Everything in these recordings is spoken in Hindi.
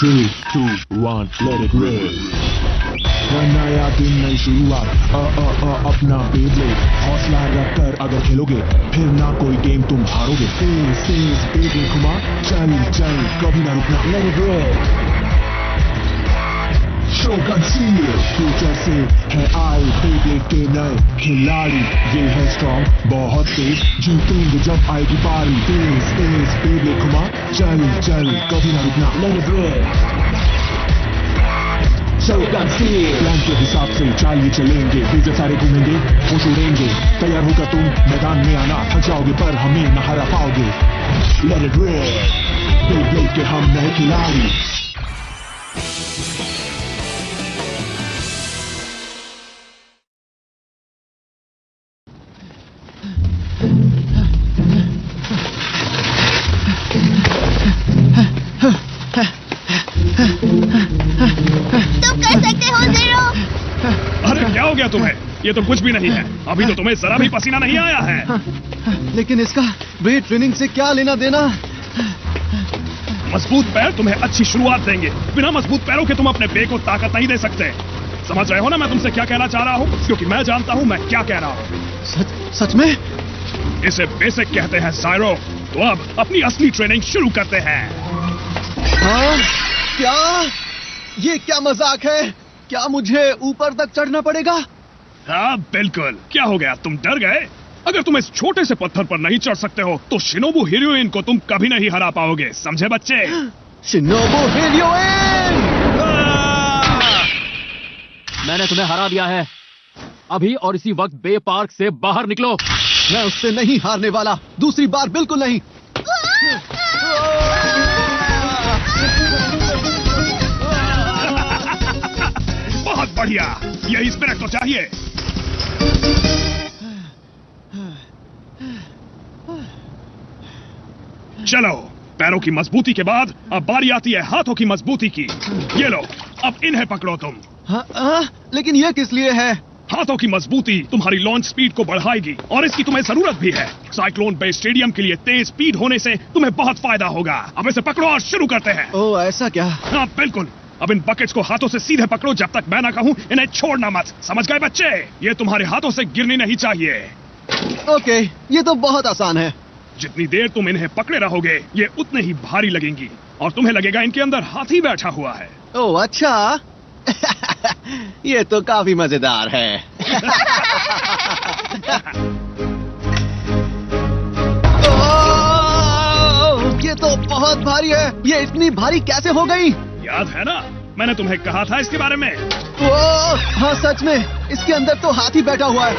3, 2, 1, let it roll. नया दिन नई शुरुआत अपना बेब्लेड हौसला रख कर अगर खेलोगे फिर ना कोई गेम तुम हारोगे। तेज बेब्लेड घुमा चल चल कभी ना रुकना, let it roll. शोगन सीनियर फ्यूचर से है आए बेब्लेड के नए खिलाड़ी, ये है स्ट्रॉन्ग बहुत तेज, जीतेंगे जब आएगी बारी। तेज बेब्लेड घुमा चल चल कभी ना रुकना, let it roll. शोगन सीनियर प्लान के हिसाब से चाल ये चलेंगे, तेज सारे घूमेंगे होश उड़ेंगे, तैयार होकर तुम मैदान में आना, थक जाओगे पर हमें न हरा पाओगे। let it roll. बेब्लेड के हम नए खिलाड़ी। तुम कर सकते हो ज़ीरो। अरे क्या हो गया तुम्हें? ये तो कुछ भी नहीं है, अभी तो तुम्हें जरा भी पसीना नहीं आया है। लेकिन इसका वेट ट्रेनिंग से क्या लेना देना? मजबूत पैर तुम्हें अच्छी शुरुआत देंगे, बिना मजबूत पैरों के तुम अपने बे को ताकत नहीं दे सकते। समझ रहे हो ना मैं तुमसे क्या कहना चाह रहा हूँ? क्योंकि मैं जानता हूँ मैं क्या कह रहा हूँ। सच में? इसे बेसिक कहते हैं ज़ाइरो। तो अब अपनी असली ट्रेनिंग शुरू करते हैं। हाँ? क्या? ये क्या मजाक है? क्या मुझे ऊपर तक चढ़ना पड़ेगा? हाँ बिल्कुल। क्या हो गया, तुम डर गए? अगर तुम इस छोटे से पत्थर पर नहीं चढ़ सकते हो तो शिनोबु हिरोइन को तुम कभी नहीं हरा पाओगे, समझे बच्चे? शिनोबु हिरोइन! मैंने तुम्हें हरा दिया है अभी और इसी वक्त बे पार्क से बाहर निकलो। मैं उससे नहीं हारने वाला, दूसरी बार बिल्कुल नहीं। बहुत बढ़िया, यही स्पिरिट तो चाहिए। चलो, पैरों की मजबूती के बाद अब बारी आती है हाथों की मजबूती की। ये लो, अब इन्हें पकड़ो तुम। लेकिन ये किस लिए है? हाथों की मजबूती तुम्हारी लॉन्च स्पीड को बढ़ाएगी और इसकी तुम्हें जरूरत भी है। साइक्लोन बे स्टेडियम के लिए तेज स्पीड होने से तुम्हें बहुत फायदा होगा। अब इसे पकड़ो और शुरू करते हैं। ओह ऐसा क्या? हाँ बिल्कुल। अब इन बकेट्स को हाथों से सीधे पकड़ो जब तक मैं ना कहूं इन्हें छोड़ना मत, समझ गए बच्चे? ये तुम्हारे हाथों से गिरनी नहीं चाहिए। ओके, ये तो बहुत आसान है। जितनी देर तुम इन्हें पकड़े रहोगे ये उतने ही भारी लगेंगी और तुम्हें लगेगा इनके अंदर हाथी बैठा हुआ है। ओह अच्छा। ये तो काफी मजेदार है। ये तो बहुत भारी है। ये इतनी भारी कैसे हो गई? याद है ना, मैंने तुम्हें कहा था इसके बारे में। हाँ सच में, इसके अंदर तो हाथी बैठा हुआ है।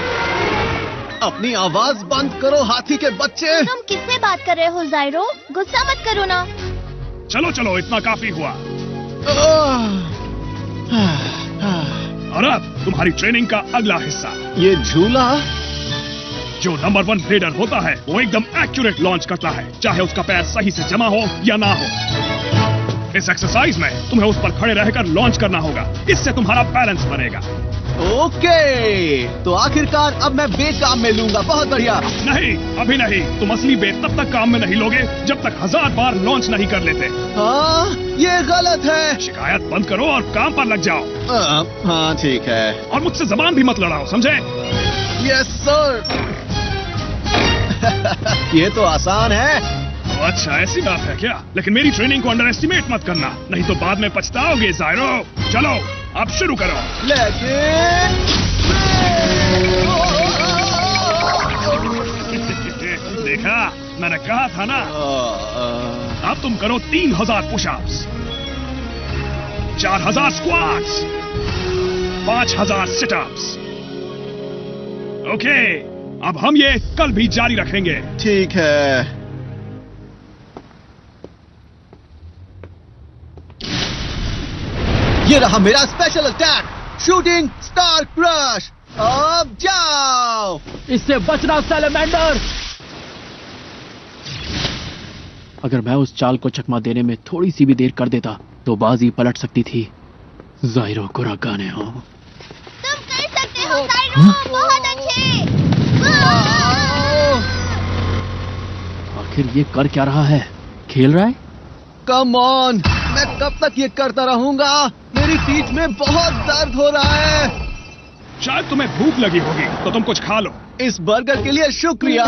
अपनी आवाज बंद करो हाथी के बच्चे। तुम किससे बात कर रहे हो ज़ाइरो? गुस्सा मत करो ना। चलो चलो, इतना काफी हुआ। और अब तुम्हारी ट्रेनिंग का अगला हिस्सा, ये झूला। जो नंबर 1 ब्लेडर होता है वो एकदम एक्यूरेट लॉन्च करता है, चाहे उसका पैर सही से जमा हो या ना हो। इस एक्सरसाइज में तुम्हें उस पर खड़े रहकर लॉन्च करना होगा, इससे तुम्हारा बैलेंस बनेगा। ओके, तो आखिरकार अब मैं बे काम में लूंगा। बहुत बढ़िया। नहीं, अभी नहीं। तुम असली बे तब तक काम में नहीं लोगे जब तक 1000 बार लॉन्च नहीं कर लेते। हाँ, ये गलत है। शिकायत बंद करो और काम पर लग जाओ। हाँ ठीक है। और मुझसे जबान भी मत लड़ाओ, समझे? Yes sir. ये तो आसान है। तो अच्छा, ऐसी बात है क्या? लेकिन मेरी ट्रेनिंग को अंडर एस्टिमेट मत करना, नहीं तो बाद में पछताओगे ज़ाइरो। चलो अब शुरू करो। देखा, मैंने कहा था ना। अब तुम करो 3000 पुशअप्स, 4000 स्क्वाट्स, 5000 सिटअप्स। ओके, अब हम ये कल भी जारी रखेंगे। ठीक है। ये रहा मेरा special attack, shooting star crush. अब जाओ। इससे बचना सैलेमेंडर। अगर मैं उस चाल को चकमा देने में थोड़ी सी भी देर कर देता तो बाजी पलट सकती थी। ज़ाइरो को रगाने हो। तुम कर सकते हो ज़ाइरो, बहुत अच्छे। आखिर ये कर क्या रहा है? खेल रहा है? Come on. मैं कब तक ये करता रहूंगा? मेरी पीठ में बहुत दर्द हो रहा है। शायद तुम्हें भूख लगी होगी तो तुम कुछ खा लो। इस बर्गर के लिए शुक्रिया।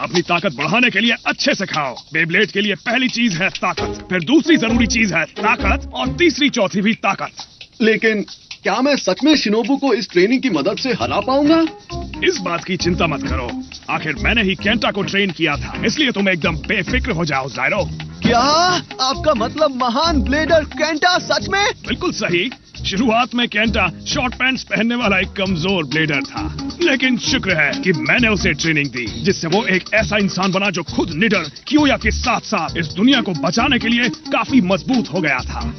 अपनी ताकत बढ़ाने के लिए अच्छे से खाओ। बेब्लेड के लिए पहली चीज है ताकत, फिर दूसरी जरूरी चीज है ताकत, और तीसरी चौथी भी ताकत। लेकिन क्या मैं सच में शिनोबू को इस ट्रेनिंग की मदद से हरा पाऊंगा? इस बात की चिंता मत करो, आखिर मैंने ही केंटा को ट्रेन किया था, इसलिए तुम एकदम बेफिक्र हो जाओ ज़ाइरो। क्या आपका मतलब महान ब्लेडर केंटा सच में? बिल्कुल सही। शुरुआत में केंटा शॉर्ट पैंट्स पहनने वाला एक कमजोर ब्लेडर था, लेकिन शुक्र है कि मैंने उसे ट्रेनिंग दी, जिससे वो एक ऐसा इंसान बना जो खुद निडर कियोया के साथ साथ इस दुनिया को बचाने के लिए काफी मजबूत हो गया था।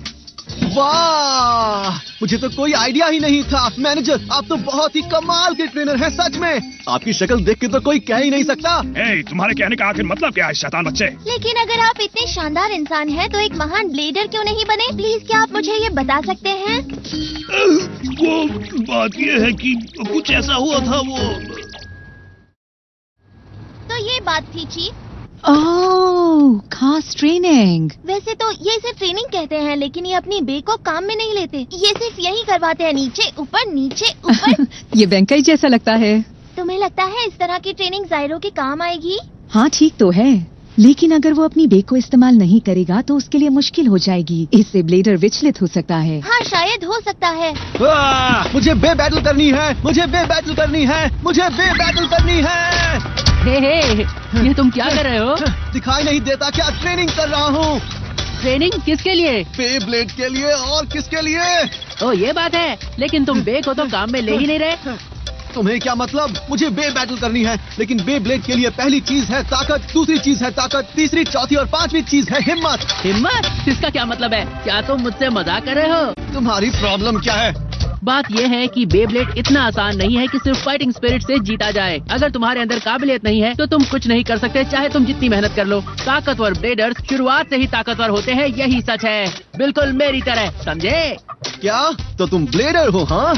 वाह, मुझे तो कोई आइडिया ही नहीं था। मैनेजर, आप तो बहुत ही कमाल के ट्रेनर हैं सच में। आपकी शक्ल देख के तो कोई कह ही नहीं सकता। तुम्हारे कहने का आखिर मतलब क्या है शैतान बच्चे? लेकिन अगर आप इतने शानदार इंसान हैं तो एक महान ब्लेडर क्यों नहीं बने? प्लीज क्या आप मुझे ये बता सकते हैं? वो बात ये है कि कुछ ऐसा हुआ था तो ये बात थी चीफ। ओह, खास ट्रेनिंग। वैसे तो ये सिर्फ ट्रेनिंग कहते हैं, लेकिन ये अपनी बे को काम में नहीं लेते। ये सिर्फ यही करवाते हैं, नीचे ऊपर नीचे ऊपर। ये बैंकाई जैसा लगता है। तुम्हें लगता है इस तरह की ट्रेनिंग ज़ाइरो के काम आएगी? हाँ ठीक तो है, लेकिन अगर वो अपनी बे को इस्तेमाल नहीं करेगा तो उसके लिए मुश्किल हो जाएगी। इससे ब्लेडर विचलित हो सकता है। हाँ शायद हो सकता है। मुझे बे बैटल करनी है, मुझे बे बैटल करनी है, मुझे बे बैटल करनी है। ये तुम क्या कर रहे हो? दिखाई नहीं देता क्या? ट्रेनिंग कर रहा हूँ। ट्रेनिंग किसके लिए? बे ब्लेड के लिए। और किसके लिए? ओ ये बात है, लेकिन तुम बे को तो काम में ले ही नहीं रहे। तुम्हें क्या मतलब? मुझे बे बैटल करनी है, लेकिन बे ब्लेड के लिए पहली चीज है ताकत, दूसरी चीज है ताकत, तीसरी चौथी और पांचवी चीज है हिम्मत। हिम्मत? इसका क्या मतलब है? क्या तुम मुझसे मजाक कर रहे हो? तुम्हारी प्रॉब्लम क्या है? बात यह है कि बेब्लेड इतना आसान नहीं है कि सिर्फ फाइटिंग स्पिरिट से जीता जाए। अगर तुम्हारे अंदर काबिलियत नहीं है तो तुम कुछ नहीं कर सकते, चाहे तुम जितनी मेहनत कर लो। ताकतवर ब्लेडर्स शुरुआत से ही ताकतवर होते हैं, यही सच है, बिल्कुल मेरी तरह, समझे? क्या? तो तुम ब्लेडर हो? हाँ,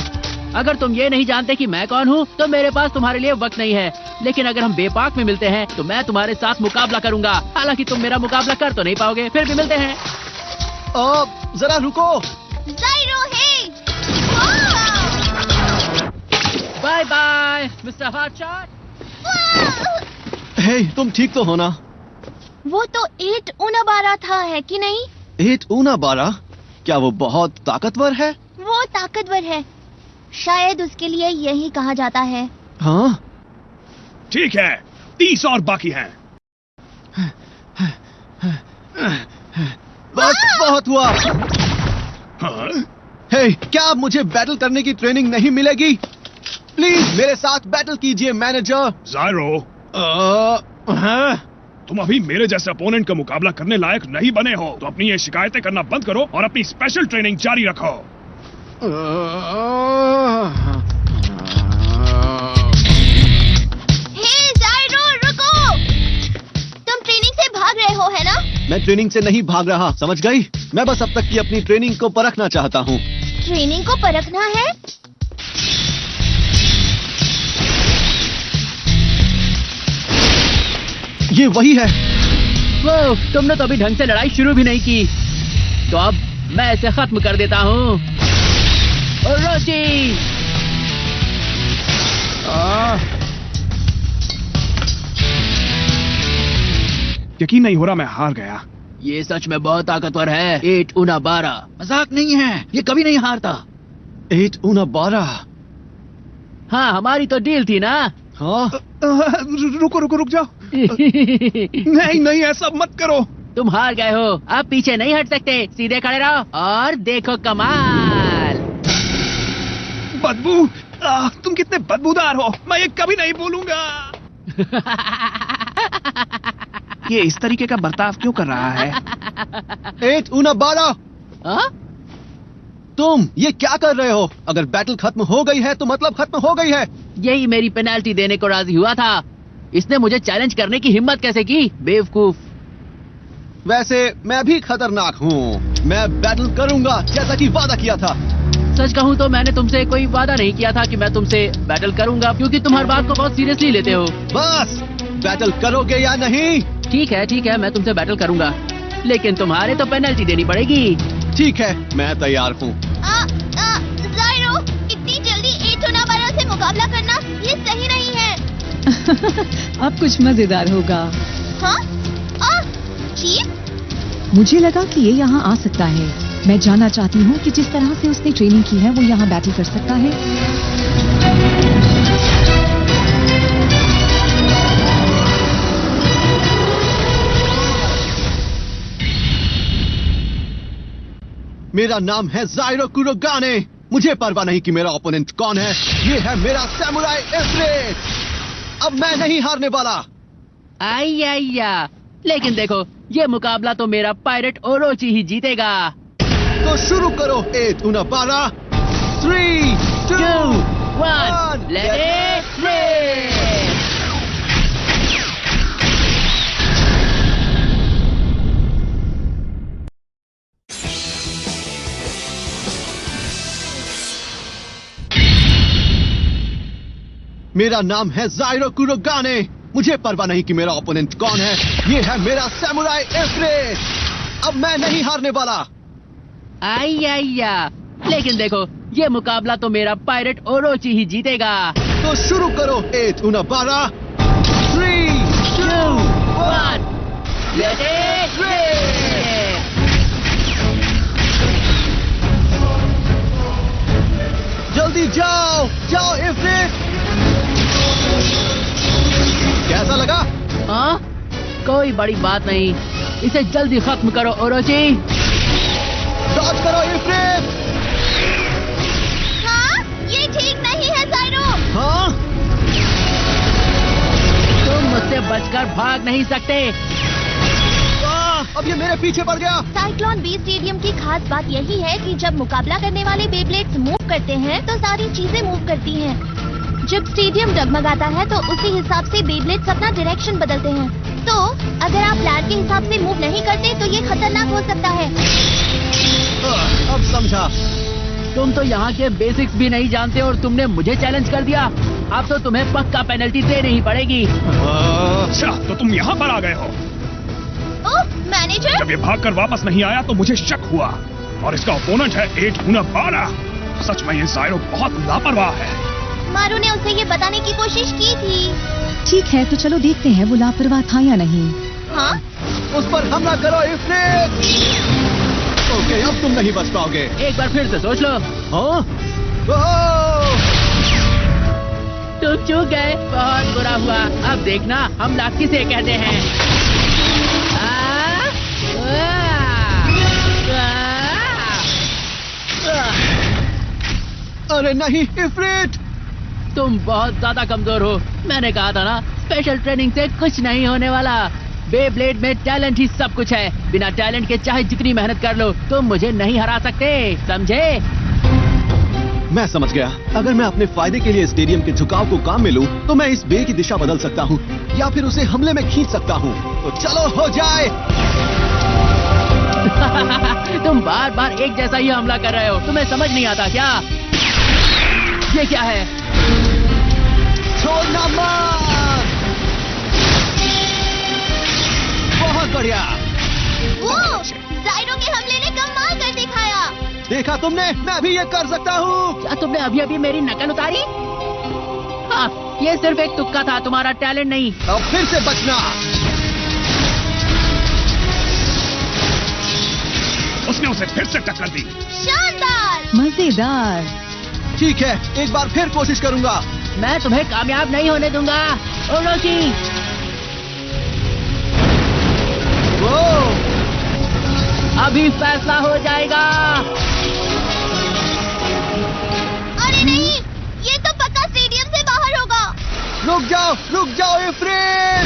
अगर तुम ये नहीं जानते कि मैं कौन हूँ तो मेरे पास तुम्हारे लिए वक्त नहीं है, लेकिन अगर हम बेपाक में मिलते हैं तो मैं तुम्हारे साथ मुकाबला करूंगा। हालांकि तुम मेरा मुकाबला कर तो नहीं पाओगे, फिर भी मिलते हैं। जरा रुको। ज़ाइरो है। Bye bye mister hotshot. Hey, तुम ठीक तो हो ना? वो तो 8 उनाबारा था, है कि नहीं? 8 उनाबारा? क्या वो बहुत ताकतवर है? वो ताकतवर है, शायद उसके लिए यही कहा जाता है। हाँ ठीक है, 30 और बाकी हैं। बस बहुत हुआ। हाँ? हे, क्या अब मुझे बैटल करने की ट्रेनिंग नहीं मिलेगी? प्लीज मेरे साथ बैटल कीजिए मैनेजर। ज़ाइरो, हाँ? तुम अभी मेरे जैसे अपोनेंट का मुकाबला करने लायक नहीं बने हो, तो अपनी ये शिकायतें करना बंद करो और अपनी स्पेशल ट्रेनिंग जारी रखो। हे ज़ाइरो, रुको! तुम ट्रेनिंग से भाग रहे हो, है ना? मैं ट्रेनिंग से नहीं भाग रहा, समझ गई? मैं बस अब तक की अपनी ट्रेनिंग को परखना चाहता हूँ। ट्रेनिंग को परखना है? ये वही है। वो तुमने तो अभी ढंग से लड़ाई शुरू भी नहीं की, तो अब मैं इसे खत्म कर देता हूँ। रोची! यकीन नहीं हो रहा, मैं हार गया। ये सच में बहुत ताकतवर है। 8 उनाबारा मजाक नहीं है, ये कभी नहीं हारता। 8 उनाबारा? हाँ, हमारी तो डील थी ना। हाँ? रुक जाओ। नहीं नहीं, ऐसा मत करो। तुम हार गए हो, अब पीछे नहीं हट सकते, सीधे खड़े रहो और देखो कमाल। बदबू, तुम कितने बदबूदार हो, मैं ये कभी नहीं भूलूंगा। ये इस तरीके का बर्ताव क्यों कर रहा है? 8 उनाबारा, हाँ? तुम ये क्या कर रहे हो? अगर बैटल खत्म हो गई है तो मतलब खत्म हो गई है। यही मेरी पेनाल्टी देने को राजी हुआ था। इसने मुझे चैलेंज करने की हिम्मत कैसे की, बेवकूफ। वैसे मैं भी खतरनाक हूँ, मैं बैटल करूंगा जैसा कि वादा किया था। सच कहूँ तो मैंने तुमसे कोई वादा नहीं किया था कि मैं तुमसे बैटल करूंगा, क्योंकि तुम हर बात को बहुत सीरियसली लेते हो। बस बैटल करोगे या नहीं? ठीक है, मैं तुमसे बैटल करूंगा। लेकिन तुम्हारे तो पेनल्टी देनी पड़ेगी। ठीक है, मैं तैयार हूँ। ज़ाइरो, इतनी जल्दी एटोनाबारा से मुकाबला करना ये सही नहीं है। अब कुछ मजेदार होगा। हाँ? चीफ? मुझे लगा कि ये यहाँ आ सकता है। मैं जानना चाहती हूँ कि जिस तरह से उसने ट्रेनिंग की है वो यहाँ बैटल कर सकता है। मेरा नाम है ज़ाइरो कुरोगाने। मुझे परवाह नहीं कि मेरा ओपोनेंट कौन है। ये है मेरा सैमुराई इफ्रिट। अब मैं नहीं हारने वाला। आया, लेकिन देखो, ये मुकाबला तो मेरा पायरेट ओरोची ही जीतेगा। तो शुरू करो एटोनाबारा। 3, 2, 1, लेट इट रेस। मेरा नाम है ज़ाइरो कुरोगाने। मुझे परवाह नहीं कि मेरा ओपोनेंट कौन है। ये है मेरा सैमुराई इफ्रिट। अब मैं नहीं हारने वाला। आया, लेकिन देखो, ये मुकाबला तो मेरा पायरेट ओरोची ही जीतेगा। तो शुरू करो एटोनाबारा। 3, 2, 1, लेट इट रेस। जल्दी जाओ जाओ इफ्रिट। कैसा लगा? हाँ? कोई बड़ी बात नहीं। इसे जल्दी खत्म करो ओरोची। डॉज करो इफ्रिट। हाँ? ये ठीक नहीं है ज़ाइरो। हाँ? तुम मुझसे बचकर भाग नहीं सकते। अब ये मेरे पीछे पड़ गया। साइक्लोन बी स्टेडियम की खास बात यही है कि जब मुकाबला करने वाले बेब्लेड्स मूव करते हैं तो सारी चीजें मूव करती हैं। जब स्टेडियम डगमगाता है तो उसी हिसाब से बेब्लेड्स अपना डायरेक्शन बदलते हैं। तो अगर आप प्लान के हिसाब से मूव नहीं करते तो ये खतरनाक हो सकता है। अब समझा। तुम तो यहाँ के बेसिक्स भी नहीं जानते और तुमने मुझे चैलेंज कर दिया। अब तो तुम्हें पक्का पेनल्टी देनी ही पड़ेगी। अच्छा, तो तुम यहाँ पर आ गए हो। ओह, मैनेजर? जब ये भागकर वापस नहीं आया तो मुझे शक हुआ, और इसका ओपोनेंट है एटोनाबारा। सच में ये ज़ाइरो बहुत लापरवाह है। मारू ने उसे ये बताने की कोशिश की थी। ठीक है, तो चलो देखते हैं वो लापरवाह था या नहीं। हाँ? उस पर हमला करो इफ्रिट। ओके, अब तुम नहीं बच पाओगे। एक बार फिर से सोच लो। हाँ? ओह! तुम चूक गए। बहुत बुरा हुआ। अब देखना हमला किसे कहते हैं। अरे नहीं इफ्रिट। तुम बहुत ज्यादा कमजोर हो। मैंने कहा था ना, स्पेशल ट्रेनिंग से कुछ नहीं होने वाला। बेब्लेड में टैलेंट ही सब कुछ है। बिना टैलेंट के चाहे जितनी मेहनत कर लो, तुम मुझे नहीं हरा सकते, समझे? मैं समझ गया। अगर मैं अपने फायदे के लिए स्टेडियम के झुकाव को काम में लूं, तो मैं इस बे की दिशा बदल सकता हूं या फिर उसे हमले में खींच सकता हूं। तो चलो हो जाए। तुम बार बार एक जैसा ही हमला कर रहे हो। तुम्हें समझ नहीं आता क्या? ये क्या है? छोड़ना मत। बहुत बढ़िया। वो ज़ाइरो के हमले ने कमाल कर दिखाया। देखा तुमने, मैं भी ये कर सकता हूँ। क्या तुमने अभी अभी मेरी नकल उतारी? हाँ, ये सिर्फ एक तुक्का था, तुम्हारा टैलेंट नहीं। अब फिर से बचना। उसने उसे फिर से टक्कर दी। शानदार। मजेदार। ठीक है, एक बार फिर कोशिश करूंगा। मैं तुम्हें कामयाब नहीं होने दूंगा ओरोची। वो अभी फैसला हो जाएगा। अरे नहीं, ये तो पक्का स्टेडियम से बाहर होगा। रुक जाओ इफ्रिट।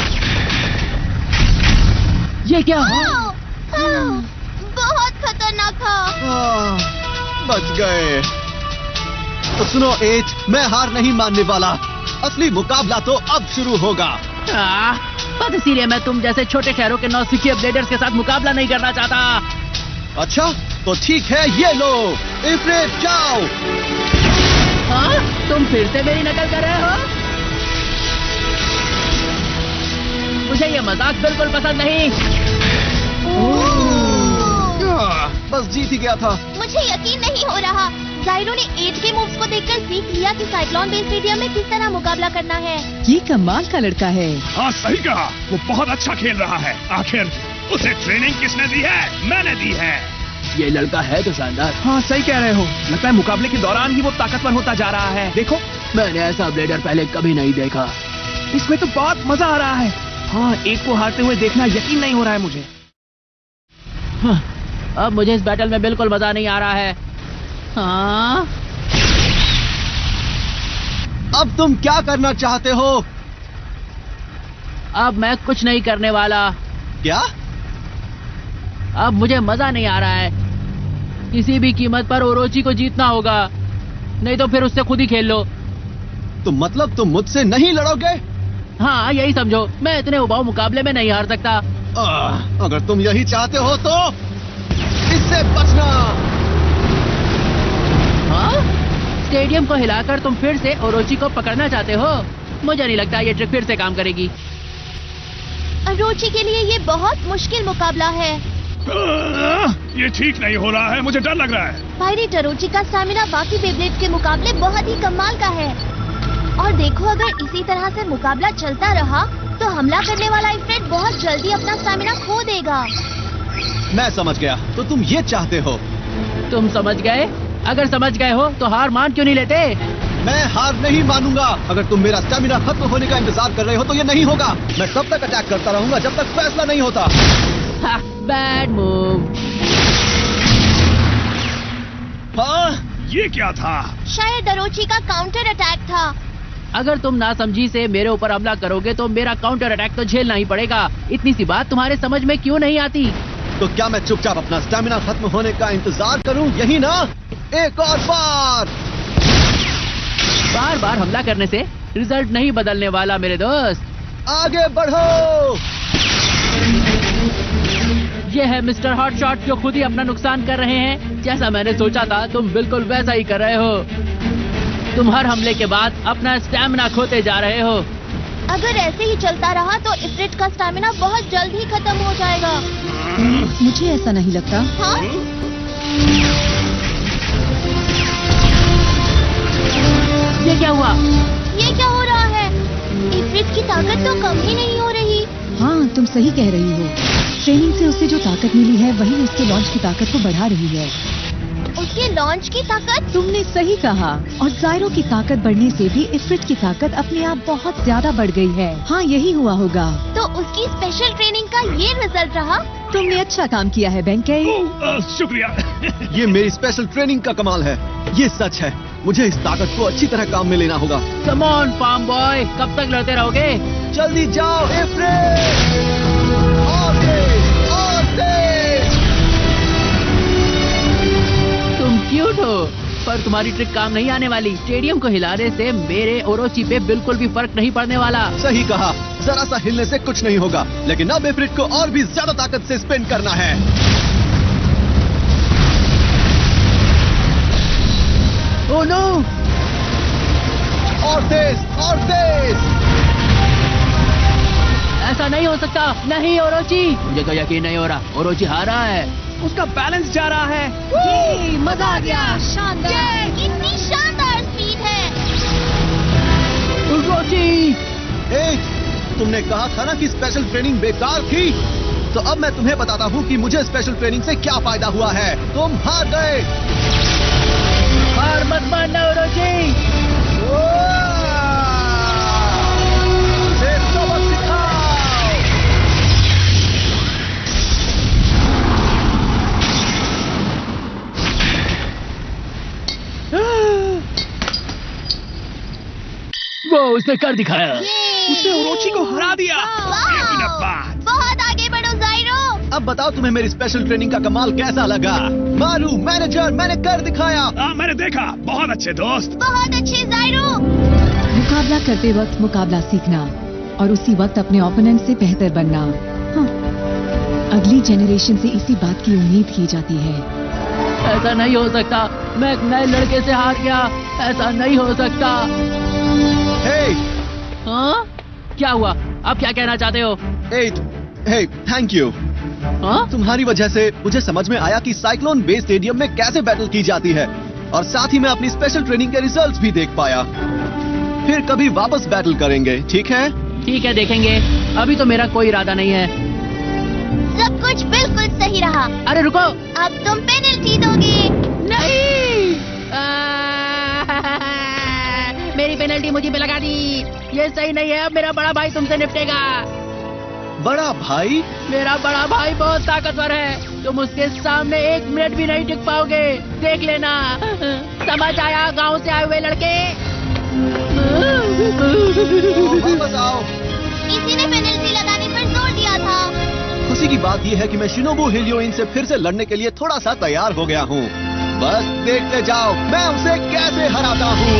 ये क्या? बहुत खतरनाक था। बच गए। तो सुनो एज, मैं हार नहीं मानने वाला। असली मुकाबला तो अब शुरू होगा। बस इसीलिए मैं तुम जैसे छोटे शहरों के नौसिखिए ब्लेडर्स के साथ मुकाबला नहीं करना चाहता। अच्छा, तो ठीक है, ये लो इफ्रिट, जाओ। हाँ? तुम फिर से मेरी नकल कर रहे हो? मुझे ये मजाक बिल्कुल पसंद नहीं। जीत ही गया था। मुझे यकीन नहीं हो रहा। जायरो ने एज के मूव्स को देखकर सीख लिया कि साइक्लोन बे स्टेडियम में किस तरह मुकाबला करना है। ये कमाल का लड़का है। हाँ सही कहा, वो बहुत अच्छा खेल रहा है। आखिर उसे ट्रेनिंग किसने दी है? मैंने दी है। ये लड़का है तो शानदार। हाँ सही कह रहे हो, लगता है मुकाबले के दौरान ही वो ताकतवर होता जा रहा है। देखो, मैंने ऐसा ब्लेडर पहले कभी नहीं देखा। इसमें तो बहुत मजा आ रहा है। हाँ, एक को हारते हुए देखना यकीन नहीं हो रहा है मुझे। हाँ, अब मुझे इस बैटल में बिल्कुल मजा नहीं आ रहा है। हाँ? अब तुम क्या करना चाहते हो? अब मैं कुछ नहीं करने वाला। क्या? अब मुझे मजा नहीं आ रहा है। किसी भी कीमत पर ओरोची को जीतना होगा, नहीं तो फिर उससे खुद ही खेल लो। तो मतलब तुम मुझसे नहीं लड़ोगे? हाँ यही समझो, मैं इतने उबाऊ मुकाबले में नहीं हार सकता। अगर तुम यही चाहते हो तो इससे बचना। हाँ? स्टेडियम को हिलाकर तुम फिर से ओरोची को पकड़ना चाहते हो? मुझे नहीं लगता ये ट्रिक फिर से काम करेगी। ओरोची के लिए ये बहुत मुश्किल मुकाबला है। ये ठीक नहीं हो रहा है, मुझे डर लग रहा है। पायरेट ओरोची का स्टैमिना बाकी बेब्लेड्स के मुकाबले बहुत ही कमाल का है। और देखो, अगर इसी तरह से मुकाबला चलता रहा तो हमला करने वाला इफ्रिट बहुत जल्दी अपना स्टैमिना खो देगा। मैं समझ गया, तो तुम ये चाहते हो। तुम समझ गए? अगर समझ गए हो तो हार मान क्यों नहीं लेते? मैं हार नहीं मानूंगा। अगर तुम मेरा स्टैमिना खत्म होने का इंतजार कर रहे हो तो ये नहीं होगा। मैं तब तक अटैक करता रहूंगा जब तक फैसला नहीं होता। Bad move. हाँ? ये क्या था? शायद ओरोची का काउंटर अटैक था। अगर तुम नासमझी से मेरे ऊपर हमला करोगे तो मेरा काउंटर अटैक तो झेलना ही पड़ेगा। इतनी सी बात तुम्हारे समझ में क्यों नहीं आती? तो क्या मैं चुपचाप अपना स्टैमिना खत्म होने का इंतजार करूं? यही ना? एक और बार। बार बार हमला करने से रिजल्ट नहीं बदलने वाला मेरे दोस्त। आगे बढ़ो। ये है मिस्टर हॉट शॉट जो खुद ही अपना नुकसान कर रहे हैं। जैसा मैंने सोचा था तुम बिल्कुल वैसा ही कर रहे हो। तुम हर हमले के बाद अपना स्टैमिना खोते जा रहे हो। अगर ऐसे ही चलता रहा तो इफ्रिट का स्टैमिना बहुत जल्द ही खत्म हो जाएगा। मुझे ऐसा नहीं लगता। हाँ? ये क्या हुआ? ये क्या हो रहा है? इफ्रिट की ताकत तो कम ही नहीं हो रही। हाँ, तुम सही कह रही हो। ट्रेनिंग से उसे जो ताकत मिली है वही उसके लॉन्च की ताकत को बढ़ा रही है। उसके लॉन्च की ताकत? तुमने सही कहा। और जायरो की ताकत बढ़ने से भी इफ्रिट की ताकत अपने आप बहुत ज्यादा बढ़ गई है। हाँ, यही हुआ होगा। तो उसकी स्पेशल ट्रेनिंग का ये रिजल्ट रहा। तुमने अच्छा काम किया है बेंकई। शुक्रिया। ये मेरी स्पेशल ट्रेनिंग का कमाल है। ये सच है। मुझे इस ताकत को अच्छी तरह काम में लेना होगा। कम ऑन फार्म बॉय, कब तक लड़ते रहोगे? जल्दी जाओ इफ्रिट। और तेज, और तेज। तुम क्यूट हो, पर तुम्हारी ट्रिक काम नहीं आने वाली। स्टेडियम को हिलाने से मेरे ओरोची पे बिल्कुल भी फर्क नहीं पड़ने वाला। सही कहा, जरा सा हिलने से कुछ नहीं होगा। लेकिन अब इफ्रिट को और भी ज्यादा ताकत से स्पिन करना है। Oh no! और तेज, और तेज। ऐसा नहीं हो सकता। नहीं ओरोची, मुझे तो यकीन नहीं हो रहा। ओरोची हारा है। उसका बैलेंस जा रहा है। मजा आ गया। शानदार। कितनी शानदार स्पीड है। ओरोची! तुमने कहा था ना कि स्पेशल ट्रेनिंग बेकार थी। तो अब मैं तुम्हें बताता हूँ कि मुझे स्पेशल ट्रेनिंग से क्या फायदा हुआ है। तुम हार गए। हार मत मानना ओरोची। मुझे सबक सिखाओ। वो उसने कर दिखाया। उसने ओरोची को हरा दिया। एक मिनट बाद। बहुत आगे बढ़ो जायरो। अब बताओ तुम्हें मेरी स्पेशल ट्रेनिंग का कमाल कैसा लगा? मारू मैनेजर, मैंने कर दिखाया। मैंने देखा। बहुत अच्छे दोस्त। बहुत अच्छे जायरो। मुकाबला करते वक्त मुकाबला सीखना और उसी वक्त अपने ओपोनेंट से बेहतर बनना। हाँ, अगली जनरेशन से इसी बात की उम्मीद की जाती है। ऐसा नहीं हो सकता। मैं एक नए लड़के से हार गया। ऐसा नहीं हो सकता। हे, हाँ? क्या हुआ? अब क्या कहना चाहते हो? हे, थैंक यू। हाँ? तुम्हारी वजह से मुझे समझ में आया कि साइक्लोन बे स्टेडियम में कैसे बैटल की जाती है, और साथ ही मैं अपनी स्पेशल ट्रेनिंग के रिजल्ट्स भी देख पाया। फिर कभी वापस बैटल करेंगे, ठीक है? ठीक है, देखेंगे। अभी तो मेरा कोई इरादा नहीं है। सब कुछ बिल्कुल सही रहा। अरे रुको। अब तुम पेनल्टी दोगे। नहीं। मेरी पेनल्टी मुझे पे लगा दी। ये सही नहीं है। अब मेरा बड़ा भाई तुमसे निपटेगा। बड़ा भाई? मेरा बड़ा भाई बहुत ताकतवर है। तुम उसके सामने 1 मिनट भी नहीं टिक पाओगे। देख लेना। समझ आया गांव से आए हुए लड़के? वापस आओ। इसी ने पेनल्टी लगाने पर जोर दिया था। खुशी की बात यह है कि मैं शिनोबु हिलियोइन से फिर से लड़ने के लिए थोड़ा सा तैयार हो गया हूँ। बस देखते जाओ मैं उसे कैसे हराता हूँ।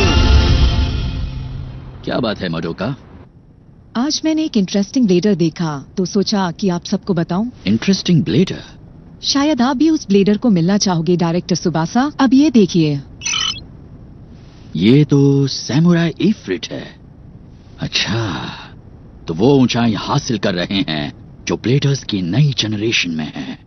क्या बात है मडोका? आज मैंने एक इंटरेस्टिंग ब्लेडर देखा तो सोचा कि आप सबको बताऊं। Interesting bladder? शायद आप भी उस ब्लेडर को मिलना चाहोगे डायरेक्टर सुबासा। अब ये देखिए। ये तो सैमुराई इफ्रिट है। अच्छा, तो वो ऊंचाई हासिल कर रहे हैं जो ब्लेडर्स की नई जनरेशन में है।